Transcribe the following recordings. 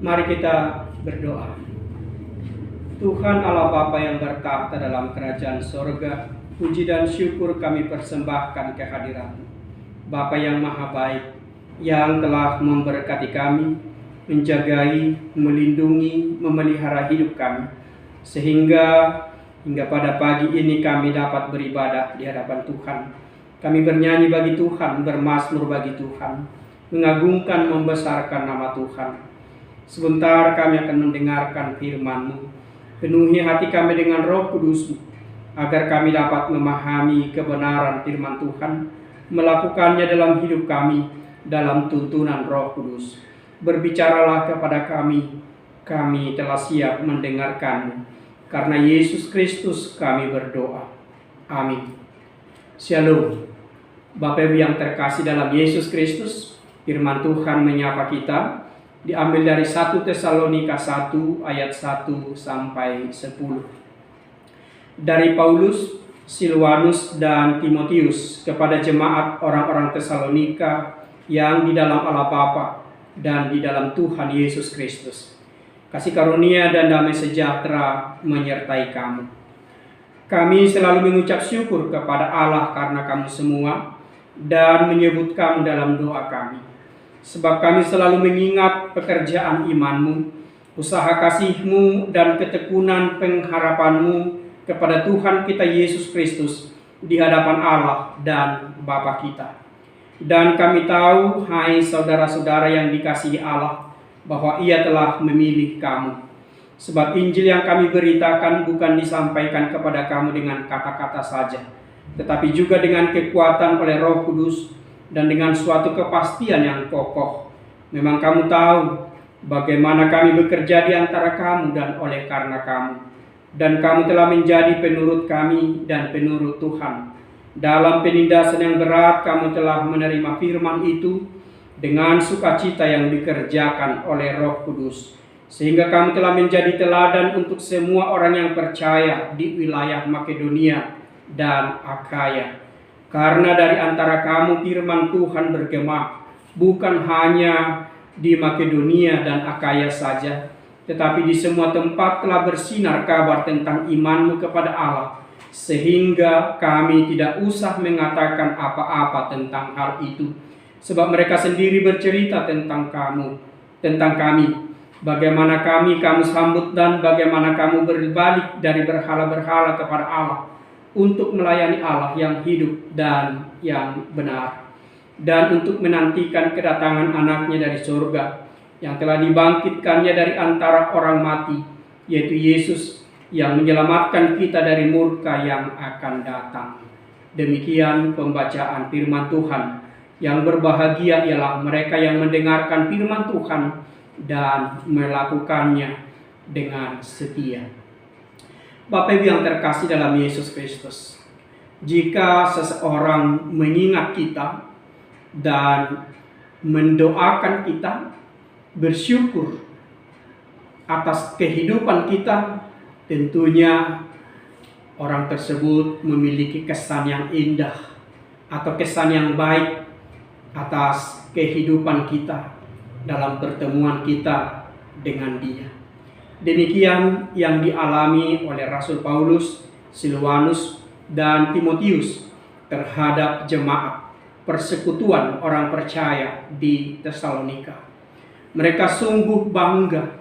Mari kita berdoa. Tuhan Allah Bapa yang bertahta dalam kerajaan sorga, puji dan syukur kami persembahkan kehadirat-Mu. Bapa yang maha baik, yang telah memberkati kami, menjagai, melindungi, memelihara hidup kami, sehingga hingga pada pagi ini kami dapat beribadah di hadapan Tuhan. Kami bernyanyi bagi Tuhan, bermazmur bagi Tuhan, mengagungkan, membesarkan nama Tuhan. Sebentar kami akan mendengarkan firman-Mu. Penuhi hati kami dengan Roh Kudus-Mu, agar kami dapat memahami kebenaran firman Tuhan, melakukannya dalam hidup kami, dalam tuntunan Roh Kudus. Berbicaralah kepada kami, kami telah siap mendengarkan-Mu. Karena Yesus Kristus kami berdoa. Amin. Shalom. Bapak Ibu yang terkasih dalam Yesus Kristus, firman Tuhan menyapa kita, diambil dari 1 Tesalonika 1 ayat 1 sampai 10. Dari Paulus, Silwanus, dan Timotius kepada jemaat orang-orang Tesalonika yang di dalam Allah Bapa dan di dalam Tuhan Yesus Kristus. Kasih karunia dan damai sejahtera menyertai kamu. Kami selalu mengucap syukur kepada Allah karena kamu semua dan menyebut kamu dalam doa kami. Sebab kami selalu mengingat pekerjaan iman-Mu, usaha kasih-Mu, dan ketekunan pengharapan-Mu kepada Tuhan kita Yesus Kristus di hadapan Allah dan Bapa kita. Dan kami tahu, hai saudara-saudara yang dikasihi Allah, bahwa Ia telah memilih kamu. Sebab Injil yang kami beritakan bukan disampaikan kepada kamu dengan kata-kata saja, tetapi juga dengan kekuatan oleh Roh Kudus dan dengan suatu kepastian yang kokoh. Memang kamu tahu bagaimana kami bekerja di antara kamu dan oleh karena kamu. Dan kamu telah menjadi penurut kami dan penurut Tuhan. Dalam penindasan yang berat kamu telah menerima firman itu dengan sukacita yang dikerjakan oleh Roh Kudus. Sehingga kamu telah menjadi teladan untuk semua orang yang percaya di wilayah Makedonia dan Akhaya. Karena dari antara kamu firman Tuhan bergema, bukan hanya di Makedonia dan Akhaya saja, tetapi di semua tempat telah bersinar kabar tentang iman-Mu kepada Allah, sehingga kami tidak usah mengatakan apa-apa tentang hal itu, sebab mereka sendiri bercerita tentang kami, bagaimana kamu sambut dan bagaimana kamu berbalik dari berhala-berhala kepada Allah, untuk melayani Allah yang hidup dan yang benar, dan untuk menantikan kedatangan anaknya dari surga, yang telah dibangkitkannya dari antara orang mati, yaitu Yesus, yang menyelamatkan kita dari murka yang akan datang. Demikian pembacaan firman Tuhan. Yang berbahagia ialah mereka yang mendengarkan firman Tuhan dan melakukannya dengan setia. Bapak Ibu yang terkasih dalam Yesus Kristus, jika seseorang mengingat kita dan mendoakan kita, bersyukur atas kehidupan kita, tentunya orang tersebut memiliki kesan yang indah atau kesan yang baik atas kehidupan kita dalam pertemuan kita dengan Dia. Demikian yang dialami oleh Rasul Paulus, Silwanus, dan Timotius terhadap jemaat persekutuan orang percaya di Tesalonika. Mereka sungguh bangga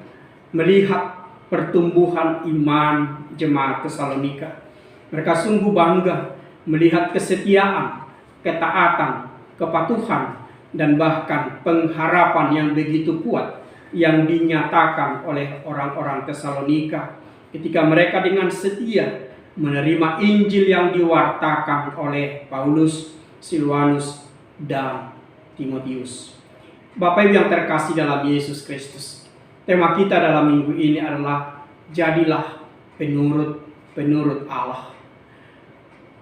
melihat pertumbuhan iman jemaat Tesalonika. Mereka sungguh bangga melihat kesetiaan, ketaatan, kepatuhan, dan bahkan pengharapan yang begitu kuat yang dinyatakan oleh orang-orang Tesalonika ketika mereka dengan setia menerima Injil yang diwartakan oleh Paulus, Silwanus, dan Timotius. Bapak Ibu yang terkasih dalam Yesus Kristus, tema kita dalam minggu ini adalah jadilah penurut Allah.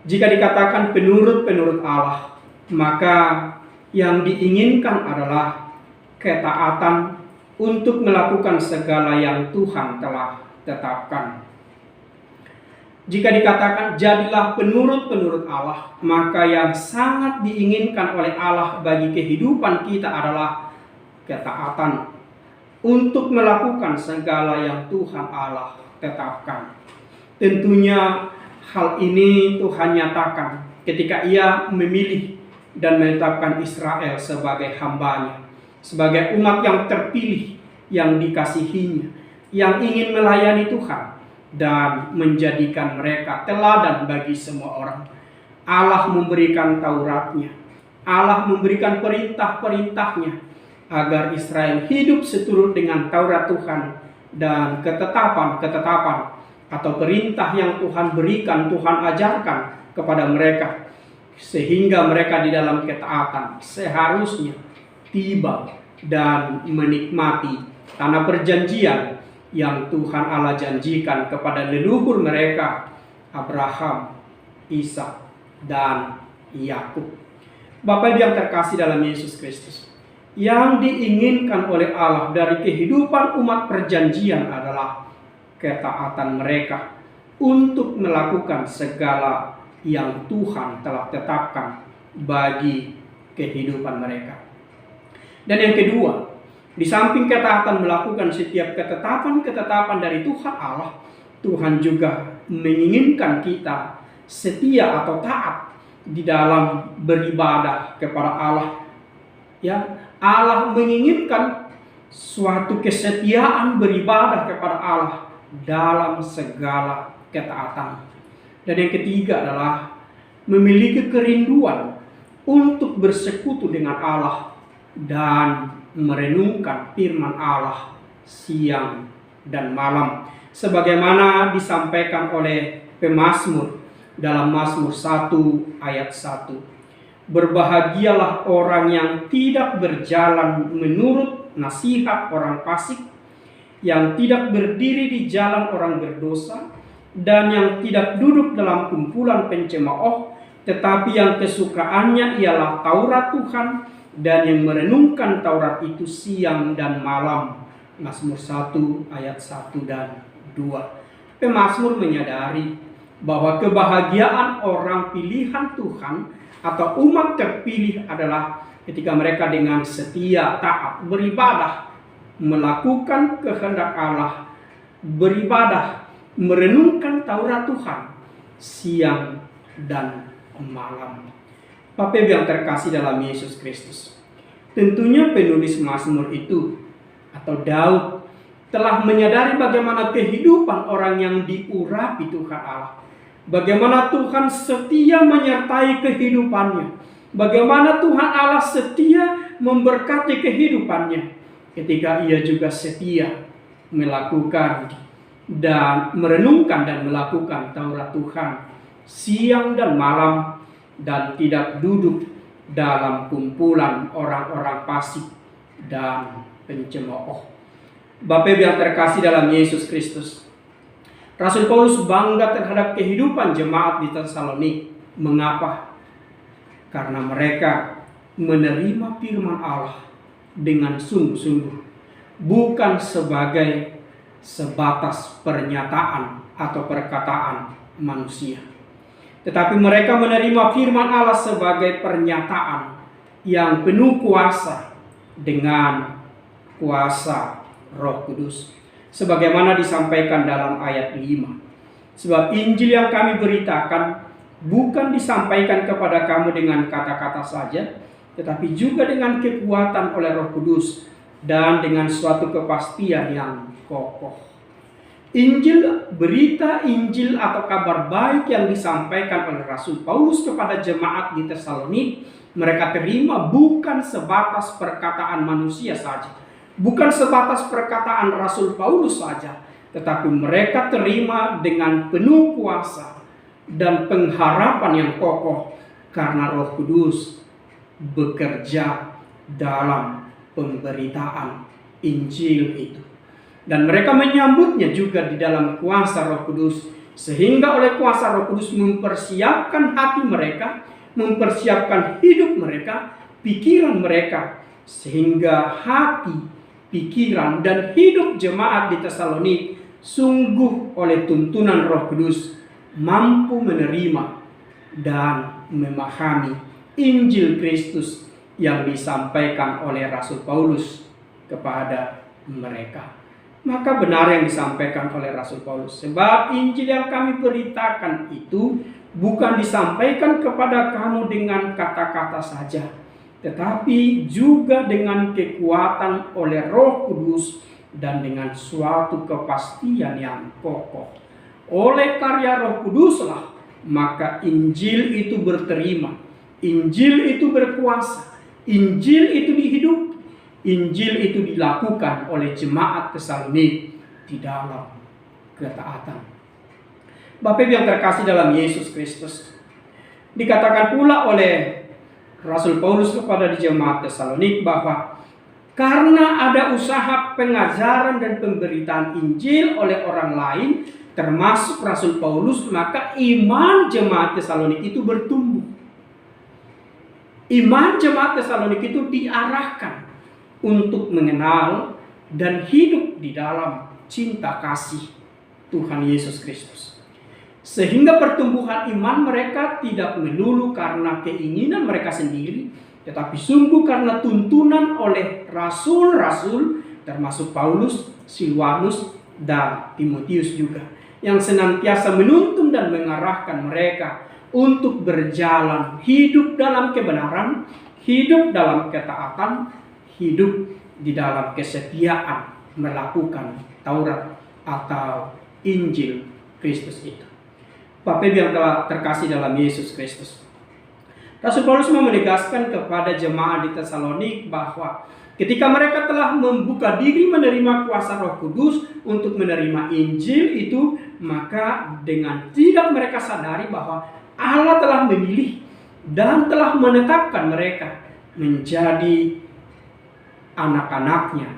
Jika dikatakan penurut Allah, maka yang diinginkan adalah ketaatan untuk melakukan segala yang Tuhan telah tetapkan. Jika dikatakan jadilah penurut Allah, maka yang sangat diinginkan oleh Allah bagi kehidupan kita adalah ketaatan. untuk melakukan segala yang Tuhan Allah tetapkan. Tentunya hal ini Tuhan nyatakan ketika Ia memilih dan menetapkan Israel sebagai hamba-Nya, sebagai umat yang terpilih, yang dikasihinya, yang ingin melayani Tuhan dan menjadikan mereka teladan bagi semua orang. Allah memberikan Tauratnya, Allah memberikan perintah-perintahnya agar Israel hidup seturut dengan Taurat Tuhan dan ketetapan-ketetapan atau perintah yang Tuhan berikan, Tuhan ajarkan kepada mereka, sehingga mereka di dalam ketaatan seharusnya tiba dan menikmati tanah perjanjian yang Tuhan Allah janjikan kepada leluhur mereka, Abraham, Ishak, dan Yakub. Bapak Ibu yang terkasih dalam Yesus Kristus, yang diinginkan oleh Allah dari kehidupan umat perjanjian adalah ketaatan mereka untuk melakukan segala yang Tuhan telah tetapkan bagi kehidupan mereka. Dan yang kedua, di samping ketaatan melakukan setiap ketetapan-ketetapan dari Tuhan Allah, Tuhan juga menginginkan kita setia atau taat di dalam beribadah kepada Allah. Ya, Allah menginginkan suatu kesetiaan beribadah kepada Allah dalam segala ketaatan. Dan yang ketiga adalah memiliki kerinduan untuk bersekutu dengan Allah dan merenungkan firman Allah siang dan malam, sebagaimana disampaikan oleh pemazmur dalam Mazmur 1 ayat 1. Berbahagialah orang yang tidak berjalan menurut nasihat orang fasik, yang tidak berdiri di jalan orang berdosa, dan yang tidak duduk dalam kumpulan pencemooh, tetapi yang kesukaannya ialah Taurat Tuhan, dan yang merenungkan Taurat itu siang dan malam. Mazmur 1 ayat 1 dan 2. Pemazmur menyadari bahwa kebahagiaan orang pilihan Tuhan atau umat terpilih adalah ketika mereka dengan setia, taat, beribadah, melakukan kehendak Allah, beribadah, merenungkan Taurat Tuhan siang dan malam. Bapak Ibu yang terkasih dalam Yesus Kristus, tentunya penulis Mazmur itu atau Daud telah menyadari bagaimana kehidupan orang yang diurapi Tuhan Allah, bagaimana Tuhan setia menyertai kehidupannya, bagaimana Tuhan Allah setia memberkati kehidupannya, ketika ia juga setia melakukan dan merenungkan dan melakukan Taurat Tuhan siang dan malam, dan tidak duduk dalam kumpulan orang-orang fasik dan pencemooh. Bapak Ibu yang terkasih dalam Yesus Kristus, Rasul Paulus bangga terhadap kehidupan jemaat di Tesalonik. Mengapa? Karena mereka menerima firman Allah dengan sungguh-sungguh, bukan sebatas pernyataan atau perkataan manusia, tetapi mereka menerima firman Allah sebagai pernyataan yang penuh kuasa dengan kuasa Roh Kudus, sebagaimana disampaikan dalam ayat 5. Sebab Injil yang kami beritakan bukan disampaikan kepada kamu dengan kata-kata saja, tetapi juga dengan kekuatan oleh Roh Kudus dan dengan suatu kepastian yang kokoh. Injil, berita Injil atau kabar baik yang disampaikan oleh Rasul Paulus kepada jemaat di Tesalonik, mereka terima bukan sebatas perkataan manusia saja, bukan sebatas perkataan Rasul Paulus saja, tetapi mereka terima dengan penuh kuasa dan pengharapan yang kokoh karena Roh Kudus bekerja dalam pemberitaan Injil itu. Dan mereka menyambutnya juga di dalam kuasa Roh Kudus, sehingga oleh kuasa Roh Kudus mempersiapkan hati mereka, mempersiapkan hidup mereka, pikiran mereka, sehingga hati, pikiran, dan hidup jemaat di Tesalonik sungguh oleh tuntunan Roh Kudus mampu menerima dan memahami Injil Kristus yang disampaikan oleh Rasul Paulus kepada mereka. Maka benar yang disampaikan oleh Rasul Paulus, sebab Injil yang kami beritakan itu bukan disampaikan kepada kamu dengan kata-kata saja, tetapi juga dengan kekuatan oleh Roh Kudus dan dengan suatu kepastian yang kokoh. Oleh karya Roh Kuduslah maka Injil itu berterima, Injil itu berkuasa, Injil itu dihidupi, Injil itu dilakukan oleh jemaat Tesalonik di dalam ketaatan. Bapak Ibu yang terkasih dalam Yesus Kristus, dikatakan pula oleh Rasul Paulus kepada jemaat Tesalonik bahwa karena ada usaha pengajaran dan pemberitaan Injil oleh orang lain, termasuk Rasul Paulus, maka iman jemaat Tesalonik itu bertumbuh. Iman jemaat Tesalonik itu diarahkan untuk mengenal dan hidup di dalam cinta kasih Tuhan Yesus Kristus. Sehingga pertumbuhan iman mereka tidak melulu karena keinginan mereka sendiri, tetapi sungguh karena tuntunan oleh rasul-rasul, termasuk Paulus, Silwanus, dan Timotius juga, yang senantiasa menuntun dan mengarahkan mereka untuk berjalan hidup dalam kebenaran, hidup dalam ketaatan, hidup di dalam kesetiaan melakukan Taurat atau Injil Kristus itu. Bapak Ibu yang telah terkasih dalam Yesus Kristus, Rasul Paulus mau menegaskan kepada jemaat di Tesalonik bahwa ketika mereka telah membuka diri menerima kuasa Roh Kudus untuk menerima Injil itu, maka dengan tidak mereka sadari bahwa Allah telah memilih dan telah menetapkan mereka menjadi anak-anaknya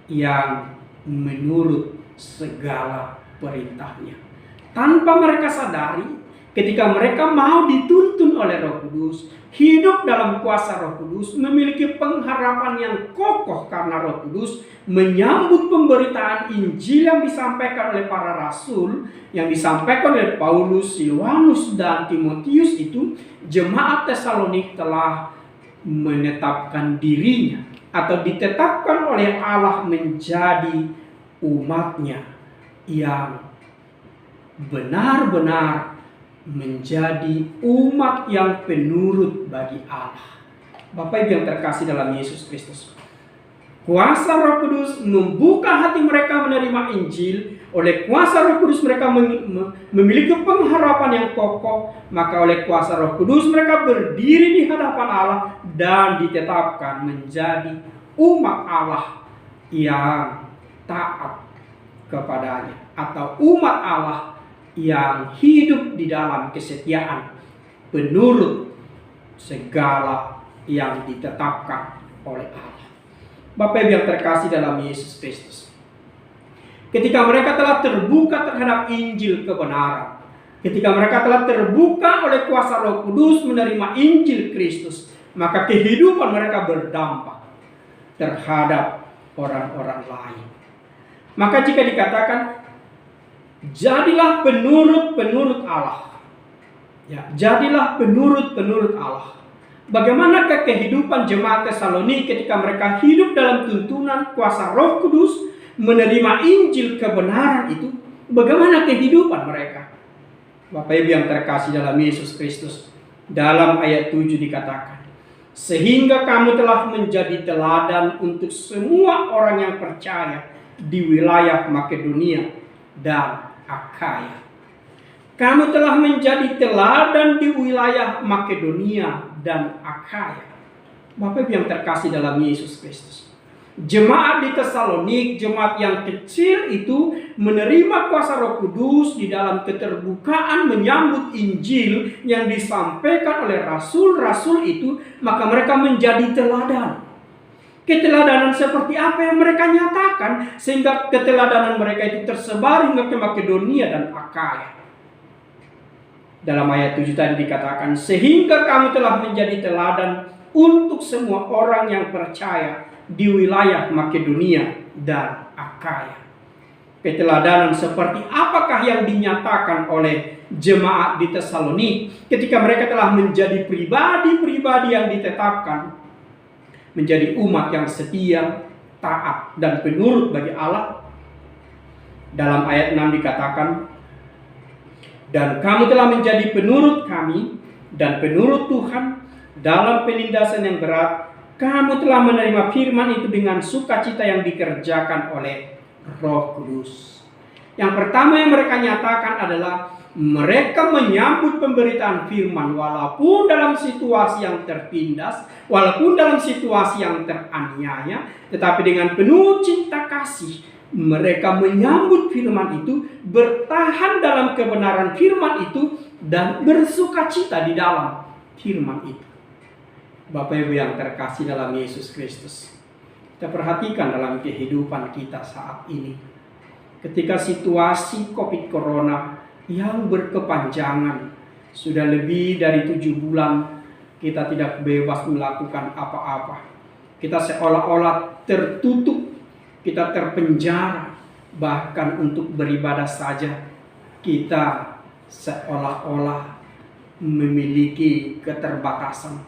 yang menurut segala perintahnya. Tanpa mereka sadari, ketika mereka mau dituntun oleh Roh Kudus, hidup dalam kuasa Roh Kudus, memiliki pengharapan yang kokoh karena Roh Kudus, menyambut pemberitaan Injil yang disampaikan oleh para rasul, yang disampaikan oleh Paulus, Silwanus, dan Timotius itu, jemaat Tesalonik telah menetapkan dirinya atau ditetapkan oleh Allah menjadi umatnya yang benar-benar menjadi umat yang penurut bagi Allah. Bapak Ibu yang terkasih dalam Yesus Kristus, kuasa Roh Kudus membuka hati mereka menerima Injil. Oleh kuasa Roh Kudus mereka memiliki pengharapan yang kokoh. Maka oleh kuasa Roh Kudus mereka berdiri di hadapan Allah dan ditetapkan menjadi umat Allah yang taat kepadanya, atau umat Allah yang hidup di dalam kesetiaan penurut segala yang ditetapkan oleh Allah. Bapak Ibu yang terkasih dalam Yesus Kristus, ketika mereka telah terbuka terhadap Injil kebenaran, ketika mereka telah terbuka oleh kuasa Roh Kudus menerima Injil Kristus, maka kehidupan mereka berdampak terhadap orang-orang lain. Maka jika dikatakan jadilah penurut-penurut Allah, ya, jadilah penurut-penurut Allah. Bagaimanakah kehidupan jemaat Tesalonik ketika mereka hidup dalam tuntunan kuasa Roh Kudus menerima Injil kebenaran itu? Bagaimana kehidupan mereka? Bapak Ibu yang terkasih dalam Yesus Kristus, dalam ayat 7 dikatakan, sehingga kamu telah menjadi teladan untuk semua orang yang percaya di wilayah Makedonia dan Akhaya. Kamu telah menjadi teladan di wilayah Makedonia dan Akhaya. Bapak Ibu yang terkasih dalam Yesus Kristus, jemaat di Tesalonik, jemaat yang kecil itu menerima kuasa Roh Kudus di dalam keterbukaan menyambut Injil yang disampaikan oleh rasul-rasul itu, maka mereka menjadi teladan. Keteladanan seperti apa yang mereka nyatakan sehingga keteladanan mereka itu tersebar hingga ke Makedonia dan Akhaya. Dalam ayat 7 tadi dikatakan, sehingga kamu telah menjadi teladan untuk semua orang yang percaya di wilayah Makedonia dan Akhaya. Keteladanan seperti apakah yang dinyatakan oleh jemaat di Tesalonik ketika mereka telah menjadi pribadi-pribadi yang ditetapkan menjadi umat yang setia, taat dan penurut bagi Allah. Dalam ayat 6 dikatakan, dan kamu telah menjadi penurut kami dan penurut Tuhan dalam penindasan yang berat. Kamu telah menerima firman itu dengan sukacita yang dikerjakan oleh Roh Kudus. Yang pertama yang mereka nyatakan adalah mereka menyambut pemberitaan firman walaupun dalam situasi yang tertindas, walaupun dalam situasi yang teraniaya, tetapi dengan penuh cinta kasih mereka menyambut firman itu, bertahan dalam kebenaran firman itu, dan bersukacita di dalam firman itu. Bapak Ibu yang terkasih dalam Yesus Kristus, kita perhatikan dalam kehidupan kita saat ini. Ketika situasi COVID Corona yang berkepanjangan, sudah lebih dari 7 bulan, kita tidak bebas melakukan apa-apa. Kita seolah-olah tertutup, kita terpenjara, bahkan untuk beribadah saja kita seolah-olah memiliki keterbatasan,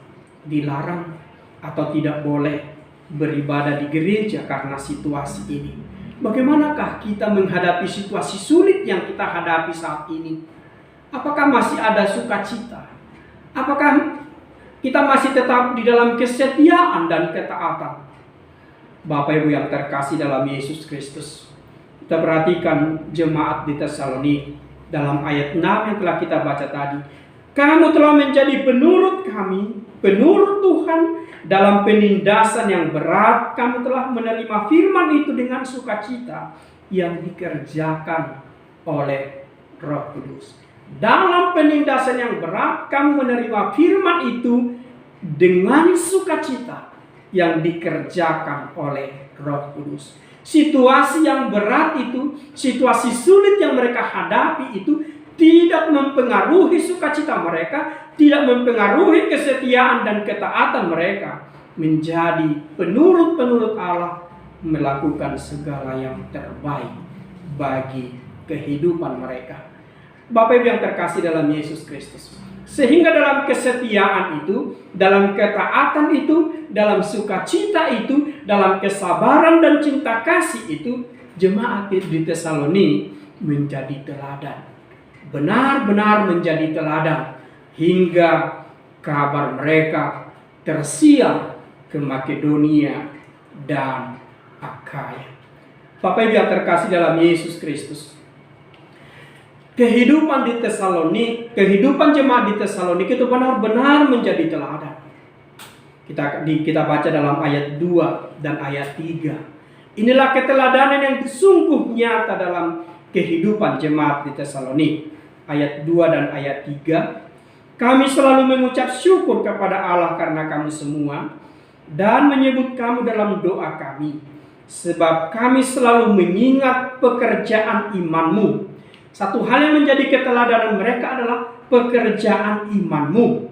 dilarang atau tidak boleh beribadah di gereja karena situasi ini. Bagaimanakah kita menghadapi situasi sulit yang kita hadapi saat ini? Apakah masih ada sukacita? Apakah kita masih tetap di dalam kesetiaan dan ketaatan? Bapak Ibu yang terkasih dalam Yesus Kristus, kita perhatikan jemaat di Tesalonik dalam ayat 6 yang telah kita baca tadi. Kamu telah menjadi penurut kami, penurut Tuhan dalam penindasan yang berat. Kamu telah menerima firman itu dengan sukacita yang dikerjakan oleh Roh Kudus. Dalam penindasan yang berat, kamu menerima firman itu dengan sukacita yang dikerjakan oleh Roh Kudus. Situasi yang berat itu, situasi sulit yang mereka hadapi itu tidak mempengaruhi sukacita mereka, tidak mempengaruhi kesetiaan dan ketaatan mereka. Menjadi penurut-penurut Allah, melakukan segala yang terbaik bagi kehidupan mereka. Bapak Ibu yang terkasih dalam Yesus Kristus, sehingga dalam kesetiaan itu, dalam ketaatan itu, dalam sukacita itu, dalam kesabaran dan cinta kasih itu, jemaat di Tesalonik menjadi teladan. Benar-benar menjadi teladan hingga kabar mereka tersiar ke Makedonia dan Akhaya. Bapak Ibu yang terkasih dalam Yesus Kristus, kehidupan di Tesalonik, kehidupan jemaat di Tesalonik itu benar-benar menjadi teladan. Kita baca dalam ayat 2 dan ayat 3. Inilah keteladanan yang sungguh nyata dalam kehidupan jemaat di Tesalonik. Ayat 2 dan ayat 3. Kami selalu mengucap syukur kepada Allah karena kamu semua, dan menyebut kamu dalam doa kami, sebab kami selalu mengingat pekerjaan imanmu. Satu hal yang menjadi keteladanan mereka adalah pekerjaan imanmu.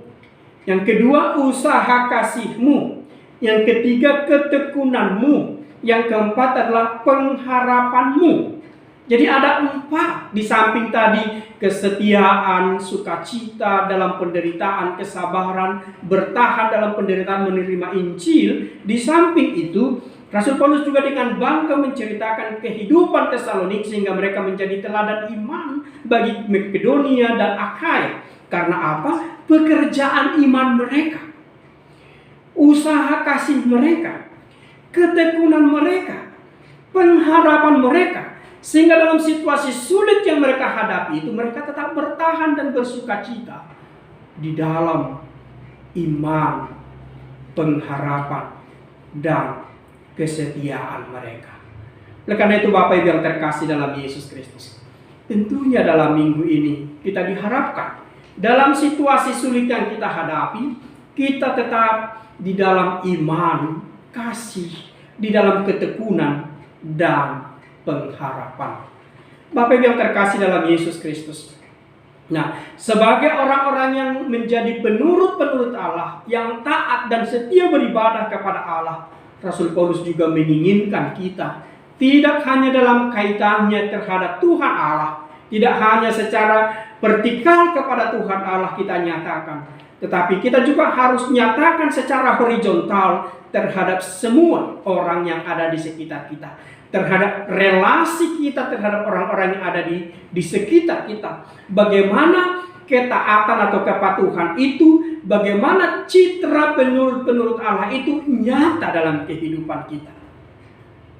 Yang kedua, usaha kasihmu. Yang ketiga, ketekunanmu. Yang keempat adalah pengharapanmu. Jadi ada 4 di samping tadi: kesetiaan, sukacita dalam penderitaan, kesabaran, bertahan dalam penderitaan, menerima Injil. Di samping itu, Rasul Paulus juga dengan bangga menceritakan kehidupan Tesalonik sehingga mereka menjadi teladan iman bagi Makedonia dan Akhaya. Karena apa? Pekerjaan iman mereka, usaha kasih mereka, ketekunan mereka, pengharapan mereka. Sehingga dalam situasi sulit yang mereka hadapi itu, mereka tetap bertahan dan bersukacita di dalam iman, pengharapan, dan kesetiaan mereka. Oleh karena itu Bapak Ibu yang terkasih dalam Yesus Kristus, tentunya dalam minggu ini kita diharapkan dalam situasi sulit yang kita hadapi, kita tetap di dalam iman, kasih, di dalam ketekunan, dan pengharapan. Bapak Ibu yang terkasih dalam Yesus Kristus, nah, sebagai orang-orang yang menjadi penurut-penurut Allah, yang taat dan setia beribadah kepada Allah, Rasul Paulus juga menginginkan kita tidak hanya dalam kaitannya terhadap Tuhan Allah, tidak hanya secara vertikal kepada Tuhan Allah kita nyatakan, tetapi kita juga harus nyatakan secara horizontal terhadap semua orang yang ada di sekitar kita, terhadap relasi kita terhadap orang-orang yang ada di sekitar kita. Bagaimana ketaatan atau kepatuhan itu, bagaimana citra penurut Allah itu nyata dalam kehidupan kita.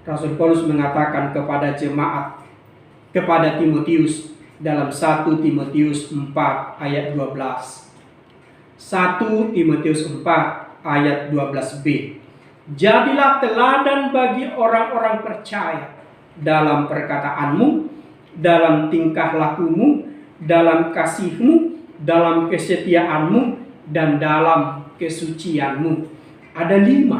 Rasul Paulus mengatakan kepada jemaat, kepada Timotius dalam 1 Timotius 4 ayat 12. 1 Timotius 4 ayat 12b. Jadilah teladan bagi orang-orang percaya dalam perkataanmu, dalam tingkah lakumu, dalam kasihmu, dalam kesetiaanmu, dan dalam kesucianmu. Ada 5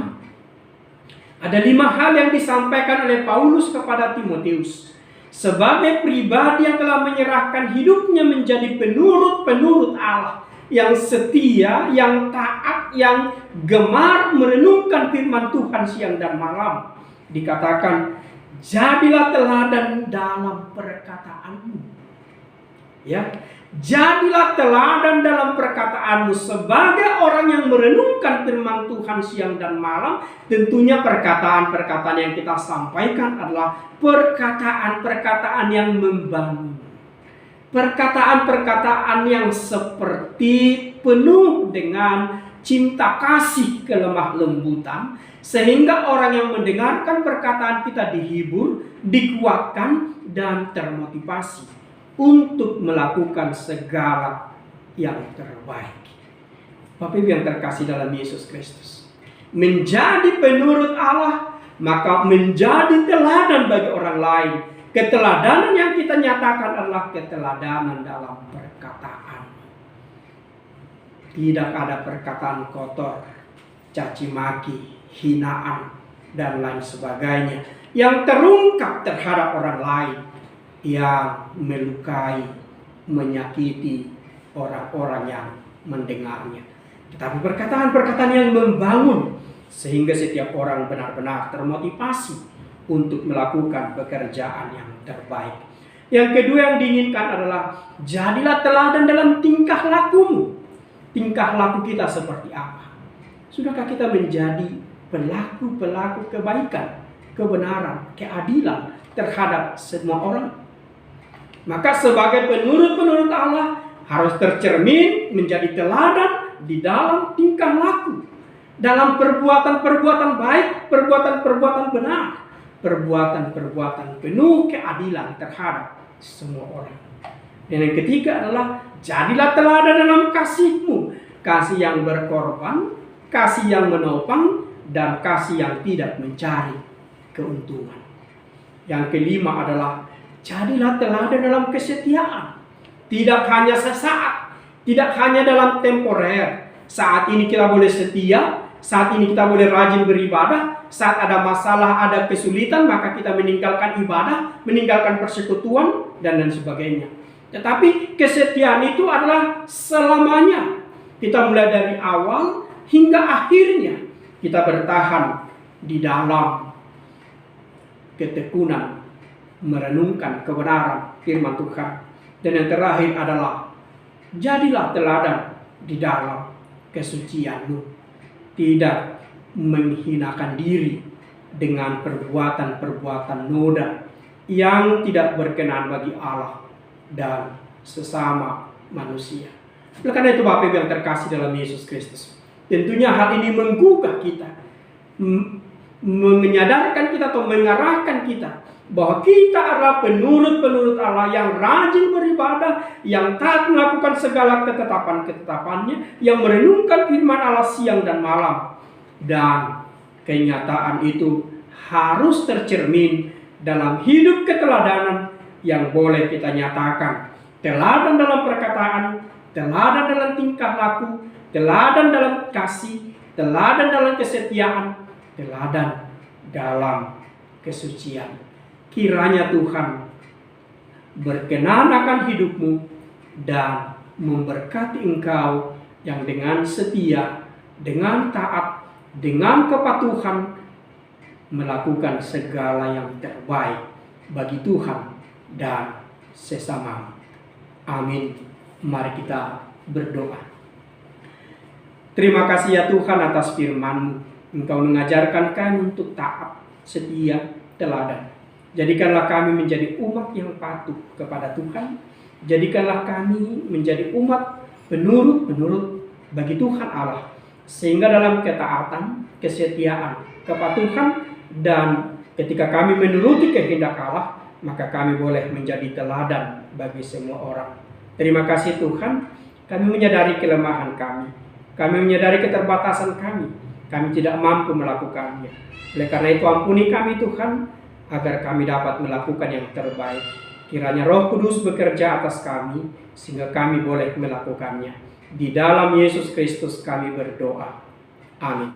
hal yang disampaikan oleh Paulus kepada Timotius sebagai pribadi yang telah menyerahkan hidupnya menjadi penurut Allah, yang setia, yang taat, yang gemar merenungkan firman Tuhan siang dan malam. Dikatakan, jadilah teladan dalam perkataanmu. Ya, jadilah teladan dalam perkataanmu sebagai orang yang merenungkan firman Tuhan siang dan malam. Tentunya perkataan-perkataan yang kita sampaikan adalah perkataan-perkataan yang membangun. Perkataan-perkataan yang seperti penuh dengan cinta kasih kelemah lembutan, sehingga orang yang mendengarkan perkataan kita dihibur, dikuatkan, dan termotivasi untuk melakukan segala yang terbaik. Bapak Ibu yang terkasih dalam Yesus Kristus, menjadi penurut Allah maka menjadi teladan bagi orang lain. Keteladanan yang kita nyatakan adalah keteladanan dalam perkataan. Tidak ada perkataan kotor, caci maki, hinaan, dan lain sebagainya yang terungkap terhadap orang lain, yang melukai, menyakiti orang-orang yang mendengarnya. Tetapi perkataan-perkataan yang membangun, sehingga setiap orang benar-benar termotivasi untuk melakukan pekerjaan yang terbaik. Yang kedua yang diinginkan adalah jadilah teladan dalam tingkah lakumu. Tingkah laku kita seperti apa? Sudahkah kita menjadi pelaku-pelaku kebaikan, kebenaran, keadilan terhadap semua orang? Maka sebagai penurut-penurut Allah harus tercermin menjadi teladan di dalam tingkah laku, dalam perbuatan-perbuatan baik, perbuatan-perbuatan benar, perbuatan-perbuatan penuh keadilan terhadap semua orang. Dan yang ketiga adalah jadilah teladan dalam kasihmu, kasih yang berkorban, kasih yang menopang, dan kasih yang tidak mencari keuntungan. Yang kelima adalah jadilah teladan dalam kesetiaan. Tidak hanya sesaat, tidak hanya dalam temporer. Saat ini kita boleh setia, saat ini kita boleh rajin beribadah. Saat ada masalah, ada kesulitan, maka kita meninggalkan ibadah, meninggalkan persekutuan, dan lain sebagainya. Tetapi kesetiaan itu adalah selamanya. Kita mulai dari awal hingga akhirnya kita bertahan di dalam ketekunan merenungkan kebenaran firman Tuhan. Dan yang terakhir adalah jadilah teladan di dalam kesucianmu. Tidak menghinakan diri dengan perbuatan-perbuatan noda yang tidak berkenan bagi Allah dan sesama manusia. Oleh karena itu Bapak Ibu yang terkasih dalam Yesus Kristus, tentunya hal ini menggugah kita, menyadarkan kita atau mengarahkan kita bahwa kita adalah penurut-penurut Allah yang rajin beribadah, yang taat melakukan segala ketetapan-ketetapannya, yang merenungkan firman Allah siang dan malam. Dan kenyataan itu harus tercermin dalam hidup keteladanan yang boleh kita nyatakan. Teladan dalam perkataan, teladan dalam tingkah laku, teladan dalam kasih, teladan dalam kesetiaan, teladan dalam kesucian. Kiranya Tuhan berkenan akan hidupmu dan memberkati engkau yang dengan setia, dengan taat, dengan kepatuhan melakukan segala yang terbaik bagi Tuhan dan sesama. Amin. Mari kita berdoa. Terima kasih ya Tuhan atas firman-Mu. Engkau mengajarkan kami untuk taat, setia, teladan. Jadikanlah kami menjadi umat yang patuh kepada Tuhan. Jadikanlah kami menjadi umat penurut bagi Tuhan Allah. Sehingga dalam ketaatan, kesetiaan, kepatuhan, dan ketika kami menuruti kehendak Allah, maka kami boleh menjadi teladan bagi semua orang. Terima kasih Tuhan, kami menyadari kelemahan kami. Kami menyadari keterbatasan kami. Kami tidak mampu melakukannya. Oleh karena itu ampuni kami Tuhan, agar kami dapat melakukan yang terbaik. Kiranya Roh Kudus bekerja atas kami, sehingga kami boleh melakukannya. Di dalam Yesus Kristus kami berdoa. Amin.